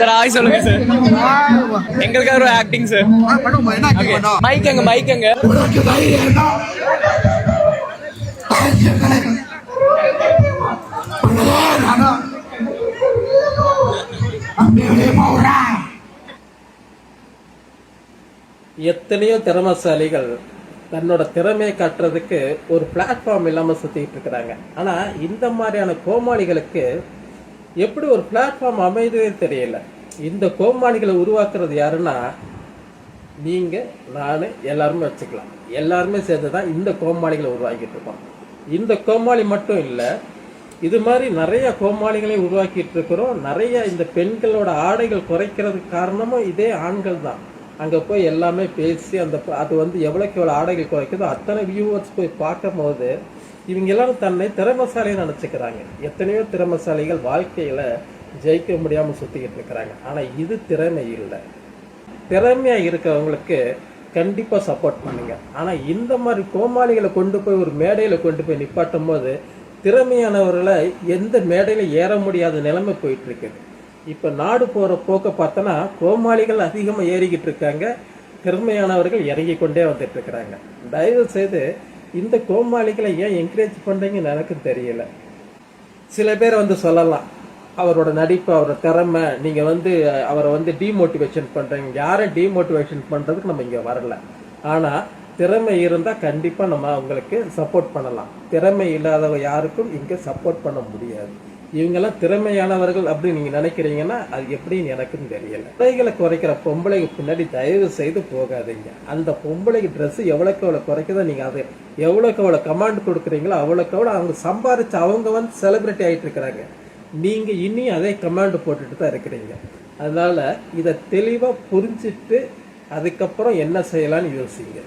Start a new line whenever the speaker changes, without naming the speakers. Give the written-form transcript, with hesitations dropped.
Sir hi சொல்லுங்க sir. எங்களுக்காக ஒரு ஆக்டிங் சார். மைக் எங்க மைக் எங்க?
எத்தனையோ திறமைசாலிகள் தன்னோட திறமையை காட்டுறதுக்கு ஒரு பிளாட்ஃபார்ம் இல்லாம சுத்திட்டு இருக்கிறாங்க. ஆனா இந்த மாதிரியான கோமாளிகளுக்கு எப்படி ஒரு பிளாட்ஃபார்ம் அமைதே தெரியல. இந்த கோமாளிகளை உருவாக்குறது யாருன்னா நீங்க, நானு, எல்லாருமே வச்சுக்கலாம். எல்லாருமே சேர்ந்துதான் இந்த கோமாளிகளை உருவாக்கிட்டு இருக்கோம். இந்த கோமாளி மட்டும் இல்ல, இது மாதிரி நிறைய கோமாளிகளை உருவாக்கிட்டு இருக்கிறோம். நிறைய இந்த பெண்களோட ஆடைகள் குறைக்கிறதுக்கு காரணமும் இதே ஆண்கள் தான். அங்கே போய் எல்லாமே பேசி அது எவ்வளோக்கு எவ்வளோ ஆடைகள் குறைக்குதோ அத்தனை வியூவர்ஸ் போய் பார்க்கும் போது இவங்க எல்லாரும் தன்னை திறமைசாலின்னு நினச்சிக்கிறாங்க. எத்தனையோ திறமைசாலிகள் வாழ்க்கையில் ஜெயிக்க முடியாமல் சுற்றிக்கிட்டு இருக்கிறாங்க. ஆனால் இது திறமை இல்லை. திறமையாக இருக்கிறவங்களுக்கு கண்டிப்பாக சப்போர்ட் பண்ணுங்க. ஆனால் இந்த மாதிரி கோமாளிகளை கொண்டு போய் ஒரு மேடையில் கொண்டு போய் நிப்பாட்டும் போது திறமையானவர்களை எந்த மேடையில் ஏற முடியாத நிலைமை போயிட்டு இருக்குது. இப்போ நாடு போகிற போக்க பார்த்தோன்னா கோமாளிகள் அதிகமாக ஏறிக்கிட்டு இருக்காங்க, திறமையானவர்கள் இறங்கி கொண்டே வந்துட்டு இருக்கிறாங்க. தயவு செய்து இந்த கோமாளிகளை ஏன் என்கரேஜ் பண்ணுறீங்கன்னு எனக்கும் தெரியல. சில பேர் சொல்லலாம் அவரோட நடிப்பு, அவரோட திறமை, நீங்கள் அவரை டீமோட்டிவேஷன் பண்ணுறீங்க. யாரும் டீமோட்டிவேஷன் பண்ணுறதுக்கு நம்ம இங்கே வரல. ஆனால் திறமை இருந்தால் கண்டிப்பாக நம்ம அவங்களுக்கு சப்போர்ட் பண்ணலாம். திறமை இல்லாதவங்க யாருக்கும் இங்கே சப்போர்ட் பண்ண முடியாது. இவங்கெல்லாம் திறமையானவர்கள் அப்படின்னு நீங்கள் நினைக்கிறீங்கன்னா அது எப்படின்னு எனக்கும் தெரியல. பிள்ளைகளை குறைக்கிற பொம்பளைக்கு பின்னாடி தயவு செய்து போகாதீங்க. அந்த பொம்பளைக்கு ட்ரெஸ்ஸு எவ்வளோக்கு எவ்வளோ குறைக்குதோ நீங்கள் அது எவ்வளோக்கு எவ்வளோ கமாண்ட் கொடுக்குறீங்களோ அவ்வளோக்கு எவ்வளோ அவங்க சம்பாரிச்சு அவங்க செலிப்ரிட்டி ஆகிட்டு இருக்கிறாங்க. நீங்கள் இன்னும் அதே கமாண்ட் போட்டுட்டு தான் இருக்கிறீங்க. அதனால் இதை தெளிவாக புரிஞ்சுட்டு அதுக்கப்புறம் என்ன செய்யலான்னு யோசிங்க.